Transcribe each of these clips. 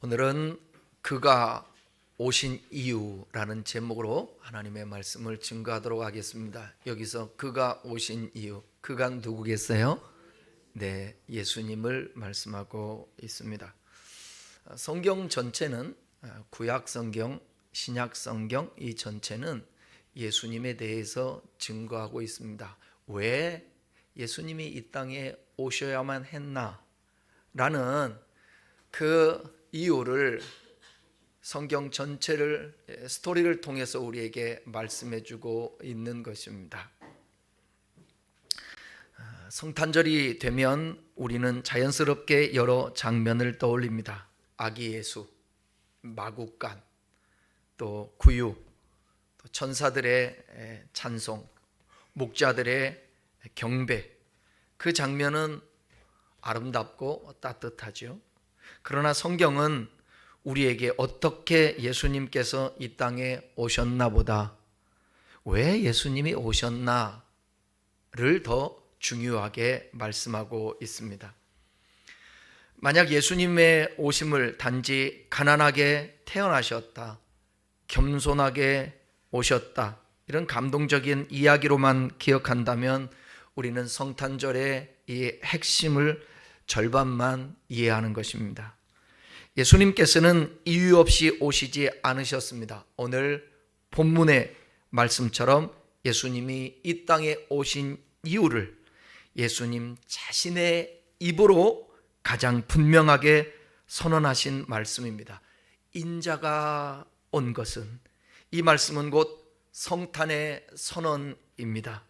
오늘은 그가 오신 이유라는 제목으로 하나님의 말씀을 증거하도록 하겠습니다. 여기서 그가 오신 이유, 그가 누구겠어요? 네, 예수님을 말씀하고 있습니다. 성경 전체는 구약 성경, 신약 성경 이 전체는 예수님에 대해서 증거하고 있습니다. 왜 예수님이 이 땅에 오셔야만 했나? 라는 그 이유를 성경 전체를 스토리를 통해서 우리에게 말씀해 주고 있는 것입니다. 성탄절이 되면 우리는 자연스럽게 여러 장면을 떠올립니다. 아기 예수, 마구간, 또 구유, 또 천사들의 찬송, 목자들의 경배, 그 장면은 아름답고 따뜻하죠. 그러나 성경은 우리에게 어떻게 예수님께서 이 땅에 오셨나 보다, 왜 예수님이 오셨나를 더 중요하게 말씀하고 있습니다. 만약 예수님의 오심을 단지 가난하게 태어나셨다, 겸손하게 오셨다, 이런 감동적인 이야기로만 기억한다면 우리는 성탄절의 이 핵심을 절반만 이해하는 것입니다. 예수님께서는 이유 없이 오시지 않으셨습니다. 오늘 본문의 말씀처럼 예수님이 이 땅에 오신 이유를 예수님 자신의 입으로 가장 분명하게 선언하신 말씀입니다. 인자가 온 것은, 이 말씀은 곧 성탄의 선언입니다.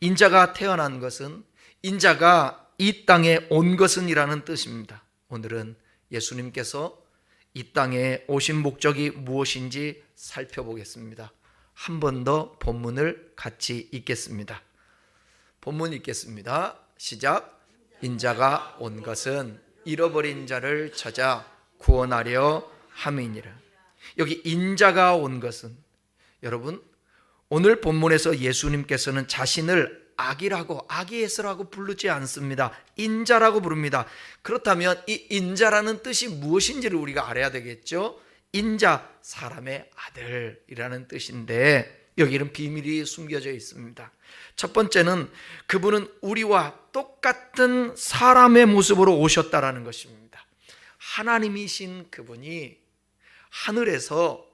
인자가 태어난 것은, 인자가 이 땅에 온 것은 이라는 뜻입니다. 오늘은 예수님께서 이 땅에 오신 목적이 무엇인지 살펴보겠습니다. 한 번 더 본문을 같이 읽겠습니다. 본문 읽겠습니다. 시작. 인자가 온 것은 잃어버린 자를 찾아 구원하려 함이니라. 여기 인자가 온 것은, 여러분, 오늘 본문에서 예수님께서는 자신을 악이라고, 아기예수라고 부르지 않습니다. 인자라고 부릅니다. 그렇다면 이 인자라는 뜻이 무엇인지를 우리가 알아야 되겠죠. 인자, 사람의 아들이라는 뜻인데 여기는 비밀이 숨겨져 있습니다. 첫 번째는 그분은 우리와 똑같은 사람의 모습으로 오셨다라는 것입니다. 하나님이신 그분이 하늘에서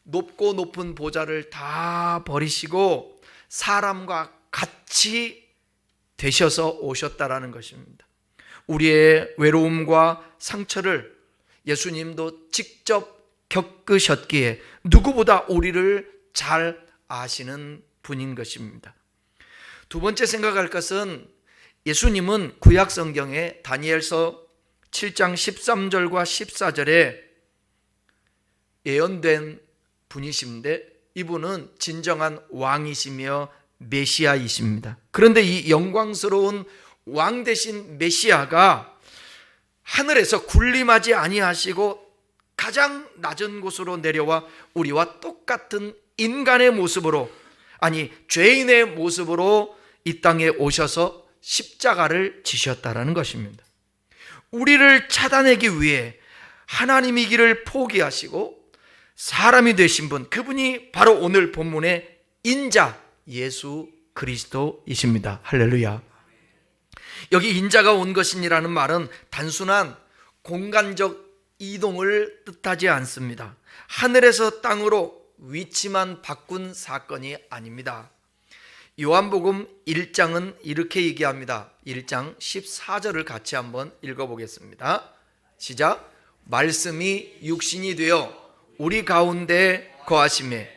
높고 높은 보좌를 다 버리시고 사람과 같이 되셔서 오셨다라는 것입니다. 우리의 외로움과 상처를 예수님도 직접 겪으셨기에 누구보다 우리를 잘 아시는 분인 것입니다. 두 번째 생각할 것은, 예수님은 구약 성경에 다니엘서 7장 13절과 14절에 예언된 분이신데 이분은 진정한 왕이시며 메시아이십니다. 그런데 이 영광스러운 왕 되신 메시아가 하늘에서 군림하지 아니하시고 가장 낮은 곳으로 내려와 우리와 똑같은 인간의 모습으로, 아니 죄인의 모습으로 이 땅에 오셔서 십자가를 지셨다라는 것입니다. 우리를 찾아내기 위해 하나님이기를 포기하시고 사람이 되신 분, 그분이 바로 오늘 본문의 인자 예수 그리스도이십니다. 할렐루야. 여기 인자가 온 것이라는 말은 단순한 공간적 이동을 뜻하지 않습니다. 하늘에서 땅으로 위치만 바꾼 사건이 아닙니다. 요한복음 1장은 이렇게 얘기합니다. 1장 14절을 같이 한번 읽어보겠습니다. 시작. 말씀이 육신이 되어 우리 가운데 거하시매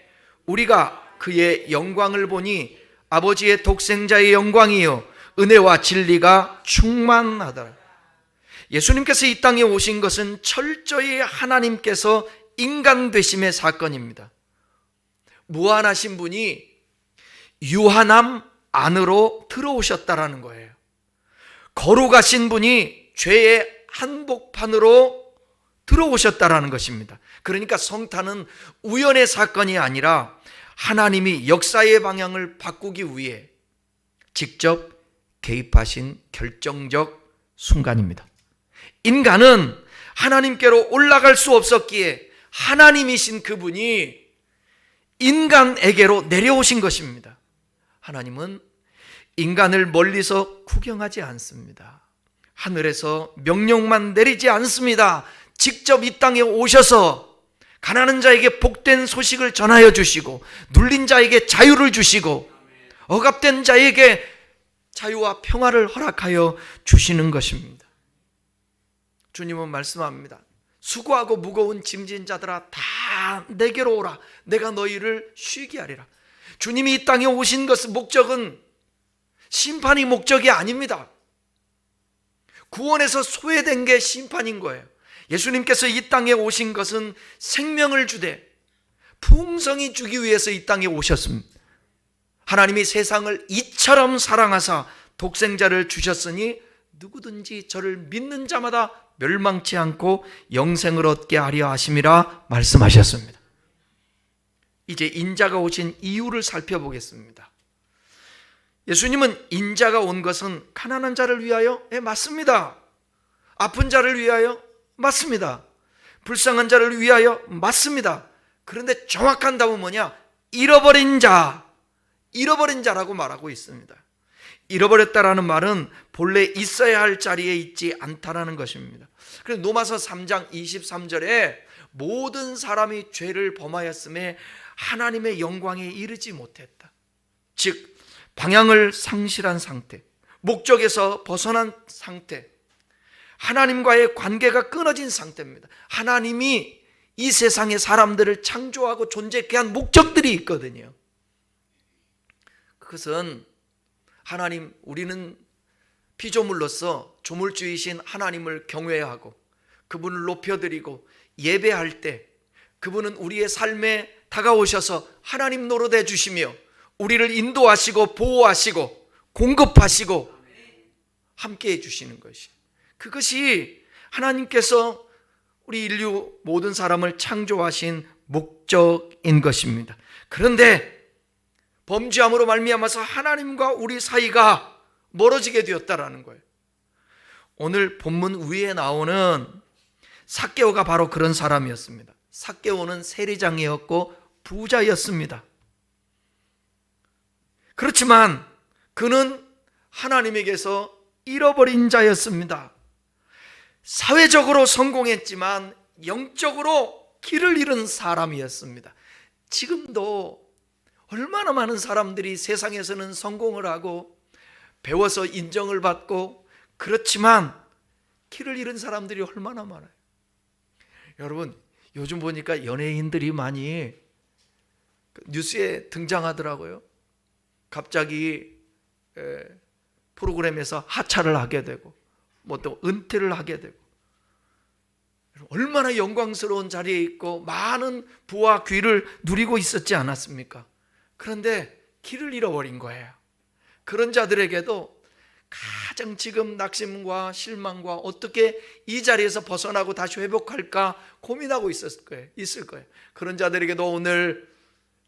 우리가 그의 영광을 보니 아버지의 독생자의 영광이요 은혜와 진리가 충만하더라. 예수님께서 이 땅에 오신 것은 철저히 하나님께서 인간 되심의 사건입니다. 무한하신 분이 유한함 안으로 들어오셨다라는 거예요. 거룩하신 분이 죄의 한복판으로 들어오셨다라는 것입니다. 그러니까 성탄은 우연의 사건이 아니라 하나님이 역사의 방향을 바꾸기 위해 직접 개입하신 결정적 순간입니다. 인간은 하나님께로 올라갈 수 없었기에 하나님이신 그분이 인간에게로 내려오신 것입니다. 하나님은 인간을 멀리서 구경하지 않습니다. 하늘에서 명령만 내리지 않습니다. 직접 이 땅에 오셔서 가난한 자에게 복된 소식을 전하여 주시고, 눌린 자에게 자유를 주시고, 억압된 자에게 자유와 평화를 허락하여 주시는 것입니다. 주님은 말씀합니다. 수고하고 무거운 짐진 자들아 다 내게로 오라. 내가 너희를 쉬게 하리라. 주님이 이 땅에 오신 것은 목적은 심판이 목적이 아닙니다. 구원에서 소외된 게 심판인 거예요. 예수님께서 이 땅에 오신 것은 생명을 주되 풍성히 주기 위해서 이 땅에 오셨습니다. 하나님이 세상을 이처럼 사랑하사 독생자를 주셨으니 누구든지 저를 믿는 자마다 멸망치 않고 영생을 얻게 하려 하심이라 말씀하셨습니다. 이제 인자가 오신 이유를 살펴보겠습니다. 예수님은 인자가 온 것은 가난한 자를 위하여? 네, 맞습니다. 아픈 자를 위하여? 맞습니다. 불쌍한 자를 위하여? 맞습니다. 그런데 정확한 답은 뭐냐? 잃어버린 자라고 말하고 있습니다. 잃어버렸다라는 말은 본래 있어야 할 자리에 있지 않다라는 것입니다. 그래서 로마서 3장 23절에 모든 사람이 죄를 범하였음에 하나님의 영광에 이르지 못했다. 즉 방향을 상실한 상태, 목적에서 벗어난 상태, 하나님과의 관계가 끊어진 상태입니다. 하나님이 이 세상의 사람들을 창조하고 존재케 한 목적들이 있거든요. 그것은 하나님, 우리는 피조물로서 조물주이신 하나님을 경외하고 그분을 높여드리고 예배할 때 그분은 우리의 삶에 다가오셔서 하나님 노릇해 주시며 우리를 인도하시고 보호하시고 공급하시고 함께해 주시는 것이, 그것이 하나님께서 우리 인류 모든 사람을 창조하신 목적인 것입니다. 그런데 범죄함으로 말미암아서 하나님과 우리 사이가 멀어지게 되었다라는 거예요. 오늘 본문 위에 나오는 삭개오가 바로 그런 사람이었습니다. 삭개오는 세리장이었고 부자였습니다. 그렇지만 그는 하나님에게서 잃어버린 자였습니다. 사회적으로 성공했지만 영적으로 길을 잃은 사람이었습니다. 지금도 얼마나 많은 사람들이 세상에서는 성공을 하고 배워서 인정을 받고 그렇지만 길을 잃은 사람들이 얼마나 많아요. 여러분, 요즘 보니까 연예인들이 많이 뉴스에 등장하더라고요. 갑자기 프로그램에서 하차를 하게 되고 뭐 또 은퇴를 하게 되고, 얼마나 영광스러운 자리에 있고 많은 부와 귀를 누리고 있었지 않았습니까? 그런데 길을 잃어버린 거예요. 그런 자들에게도 가장 지금 낙심과 실망과 어떻게 이 자리에서 벗어나고 다시 회복할까 고민하고 있을 거예요. 그런 자들에게도 오늘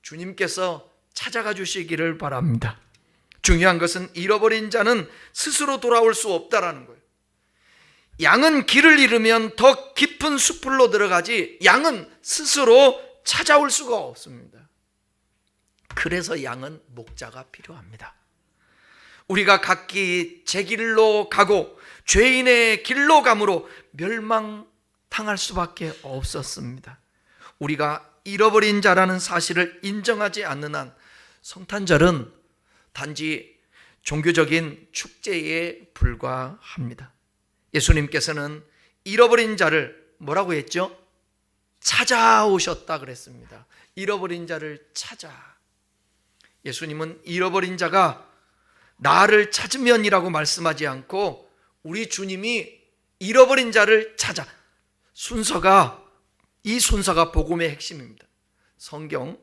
주님께서 찾아가 주시기를 바랍니다. 중요한 것은 잃어버린 자는 스스로 돌아올 수 없다라는 거예요. 양은 길을 잃으면 더 깊은 숲으로 들어가지 양은 스스로 찾아올 수가 없습니다. 그래서 양은 목자가 필요합니다. 우리가 각기 제 길로 가고 죄인의 길로 감으로 멸망당할 수밖에 없었습니다. 우리가 잃어버린 자라는 사실을 인정하지 않는 한 성탄절은 단지 종교적인 축제에 불과합니다. 예수님께서는 잃어버린 자를 뭐라고 했죠? 찾아오셨다 그랬습니다. 잃어버린 자를 찾아. 예수님은 잃어버린 자가 나를 찾으면이라고 말씀하지 않고 우리 주님이 잃어버린 자를 찾아. 이 순서가 복음의 핵심입니다. 성경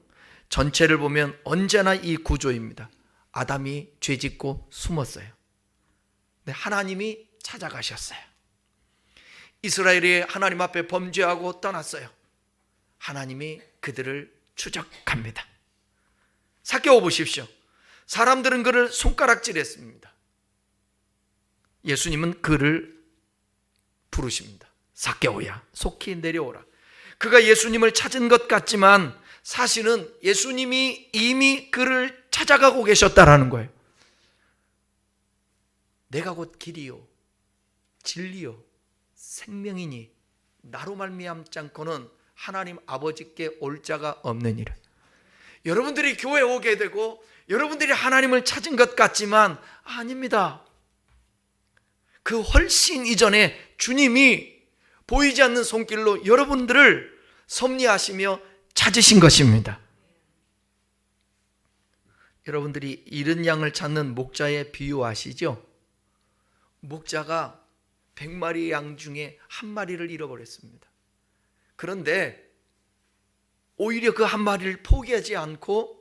전체를 보면 언제나 이 구조입니다. 아담이 죄짓고 숨었어요. 근데 하나님이 찾아가셨어요. 이스라엘이 하나님 앞에 범죄하고 떠났어요. 하나님이 그들을 추적합니다. 삭개오 보십시오. 사람들은 그를 손가락질했습니다. 예수님은 그를 부르십니다. 삭개오야, 속히 내려오라. 그가 예수님을 찾은 것 같지만 사실은 예수님이 이미 그를 찾아가고 계셨다라는 거예요. 내가 곧 길이요 진리요 생명이니 나로 말미암지 않고는 하나님 아버지께 올 자가 없느니라. 여러분들이 교회에 오게 되고 여러분들이 하나님을 찾은 것 같지만 아닙니다. 그 훨씬 이전에 주님이 보이지 않는 손길로 여러분들을 섭리하시며 찾으신 것입니다. 여러분들이 잃은 양을 찾는 목자의 비유 아시죠? 목자가 100마리 양 중에 한 마리를 잃어버렸습니다. 그런데 오히려 그 한 마리를 포기하지 않고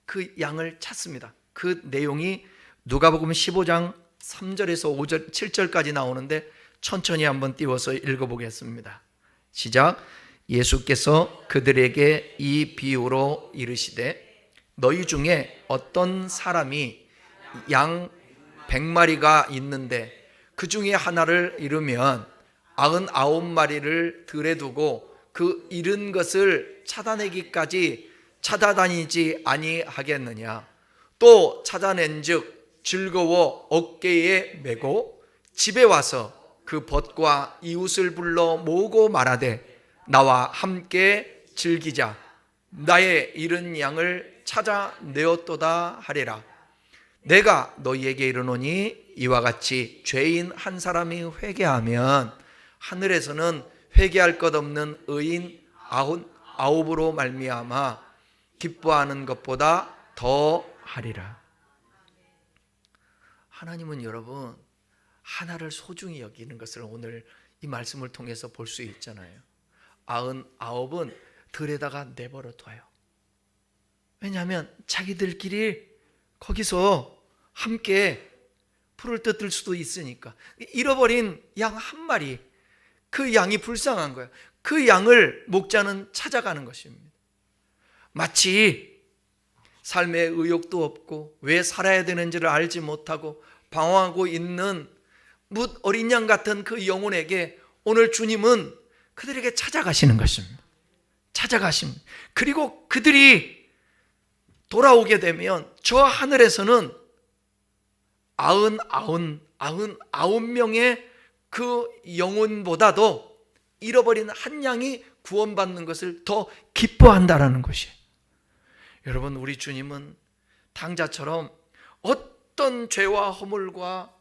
그 양을 찾습니다. 그 내용이 누가복음 15장 3절에서 5절, 7절까지 나오는데 천천히 한번 띄워서 읽어보겠습니다. 시작. 예수께서 그들에게 이 비유로 이르시되 너희 중에 어떤 사람이 양 100마리가 있는데 그 중에 하나를 잃으면 99마리를 들에 두고 그 잃은 것을 찾아내기까지 찾아다니지 아니하겠느냐. 또 찾아낸즉 즐거워 어깨에 메고 집에 와서 그 벗과 이웃을 불러 모으고 말하되 나와 함께 즐기자. 나의 잃은 양을 찾아내었도다 하리라. 내가 너희에게 이르노니 이와 같이 죄인 한 사람이 회개하면 하늘에서는 회개할 것 없는 의인 99으로 말미암아 기뻐하는 것보다 더 하리라. 하나님은 여러분 하나를 소중히 여기는 것을 오늘 이 말씀을 통해서 볼 수 있잖아요. 99은 들에다가 내버려 둬요. 왜냐하면 자기들끼리 거기서 함께 풀을 뜯을 수도 있으니까. 잃어버린 양 한 마리, 그 양이 불쌍한 거예요. 그 양을 목자는 찾아가는 것입니다. 마치 삶에 의욕도 없고 왜 살아야 되는지를 알지 못하고 방황하고 있는 뭇 어린 양 같은 그 영혼에게 오늘 주님은 그들에게 찾아가시는 것입니다. 찾아가십니다. 그리고 그들이 돌아오게 되면 저 하늘에서는 99명의 그 영혼보다도 잃어버린 한 양이 구원받는 것을 더 기뻐한다라는 것이에요. 여러분, 우리 주님은 당자처럼 어떤 죄와 허물과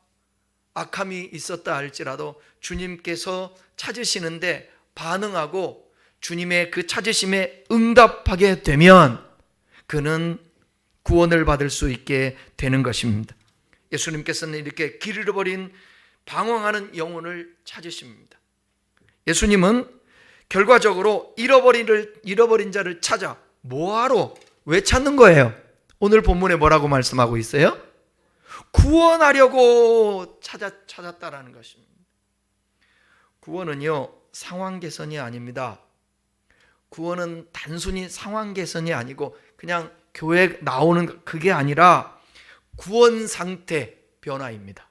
악함이 있었다 할지라도 주님께서 찾으시는데 반응하고 주님의 그 찾으심에 응답하게 되면 그는 구원을 받을 수 있게 되는 것입니다. 예수님께서는 이렇게 길 잃어버린 방황하는 영혼을 찾으십니다. 예수님은 결과적으로 잃어버린 자를 찾아 뭐하러? 왜 찾는 거예요? 오늘 본문에 뭐라고 말씀하고 있어요? 구원하려고 찾았다라는 것입니다. 구원은요, 상황 개선이 아닙니다. 구원은 단순히 상황 개선이 아니고 그냥 교회 나오는 그게 아니라 구원 상태 변화입니다.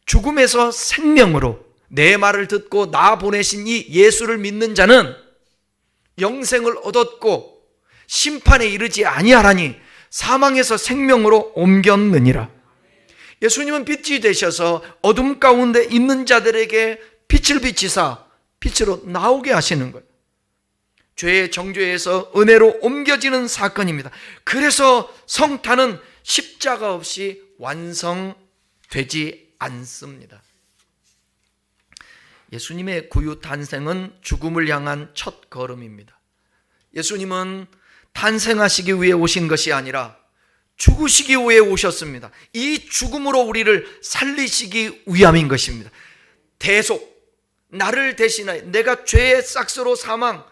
죽음에서 생명으로 내 말을 듣고 나 보내신 이 예수를 믿는 자는 영생을 얻었고 심판에 이르지 아니하라니 사망에서 생명으로 옮겼느니라. 예수님은 빛이 되셔서 어둠 가운데 있는 자들에게 빛을 비치사 빛으로 나오게 하시는 거예요. 죄의 정죄에서 은혜로 옮겨지는 사건입니다. 그래서 성탄은 십자가 없이 완성되지 않습니다. 예수님의 구유 탄생은 죽음을 향한 첫 걸음입니다. 예수님은 탄생하시기 위해 오신 것이 아니라 죽으시기 위해 오셨습니다. 이 죽음으로 우리를 살리시기 위함인 것입니다. 대속, 나를 대신하여 내가 죄의 싹스로 사망,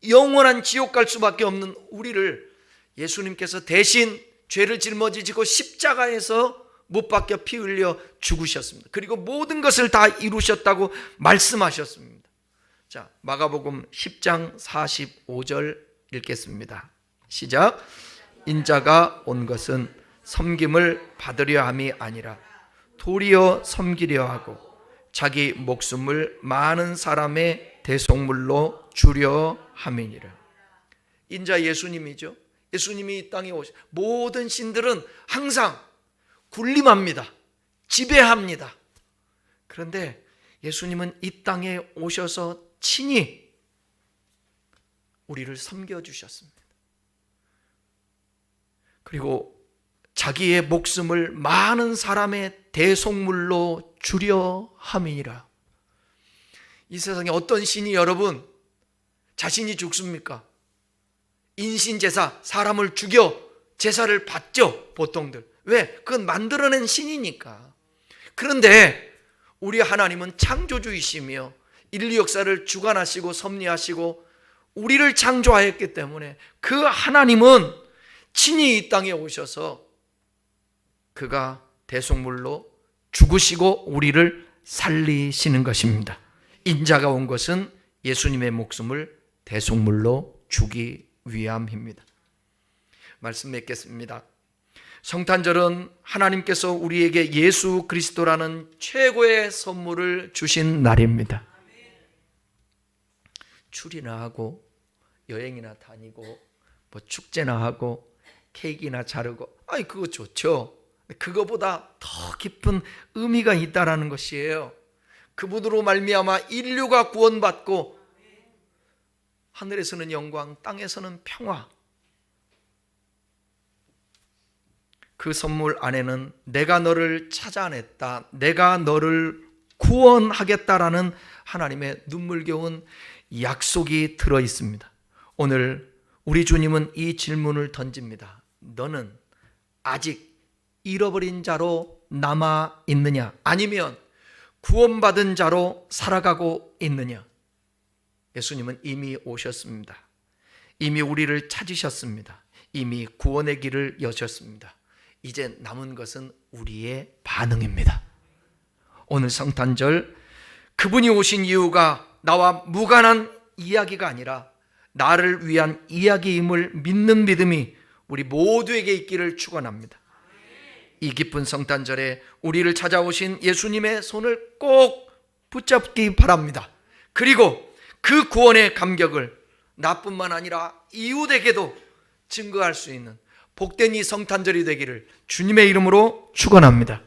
영원한 지옥 갈 수밖에 없는 우리를 예수님께서 대신 죄를 짊어지시고 십자가에서 못 박혀 피 흘려 죽으셨습니다. 그리고 모든 것을 다 이루셨다고 말씀하셨습니다. 자, 마가복음 10장 45절 읽겠습니다. 시작. 인자가 온 것은 섬김을 받으려 함이 아니라 도리어 섬기려 하고 자기 목숨을 많은 사람의 대속물로 주려 함이니라. 인자 예수님이죠. 예수님이 이 땅에 오신 모든 신들은 항상 군림합니다. 지배합니다. 그런데 예수님은 이 땅에 오셔서 친히 우리를 섬겨주셨습니다. 그리고 자기의 목숨을 많은 사람의 대속물로 주려 함이니라. 이 세상에 어떤 신이 여러분 자신이 죽습니까? 인신제사, 사람을 죽여 제사를 받죠, 보통들. 왜? 그건 만들어낸 신이니까. 그런데 우리 하나님은 창조주이시며 인류 역사를 주관하시고 섭리하시고 우리를 창조하였기 때문에 그 하나님은 친히 이 땅에 오셔서 그가 대속물로 죽으시고 우리를 살리시는 것입니다. 인자가 온 것은 예수님의 목숨을 대속물로 주기 위함입니다. 말씀 맺겠습니다. 성탄절은 하나님께서 우리에게 예수 그리스도라는 최고의 선물을 주신 날입니다. 출이나 하고 여행이나 다니고 뭐 축제나 하고 케이크나 자르고 그거 좋죠. 그거보다 더 깊은 의미가 있다라는 것이에요. 그분으로 말미암아 인류가 구원받고 하늘에서는 영광, 땅에서는 평화. 그 선물 안에는 내가 너를 찾아냈다, 내가 너를 구원하겠다라는 하나님의 눈물겨운 약속이 들어 있습니다. 오늘 우리 주님은 이 질문을 던집니다. 너는 아직 잃어버린 자로 남아 있느냐? 아니면 구원받은 자로 살아가고 있느냐? 예수님은 이미 오셨습니다. 이미 우리를 찾으셨습니다. 이미 구원의 길을 여셨습니다. 이제 남은 것은 우리의 반응입니다. 오늘 성탄절 그분이 오신 이유가 나와 무관한 이야기가 아니라 나를 위한 이야기임을 믿는 믿음이 우리 모두에게 있기를 축원합니다. 이 기쁜 성탄절에 우리를 찾아오신 예수님의 손을 꼭 붙잡기 바랍니다. 그리고 그 구원의 감격을 나뿐만 아니라 이웃에게도 증거할 수 있는 복된 이 성탄절이 되기를 주님의 이름으로 축원합니다.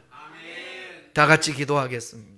다 같이 기도하겠습니다.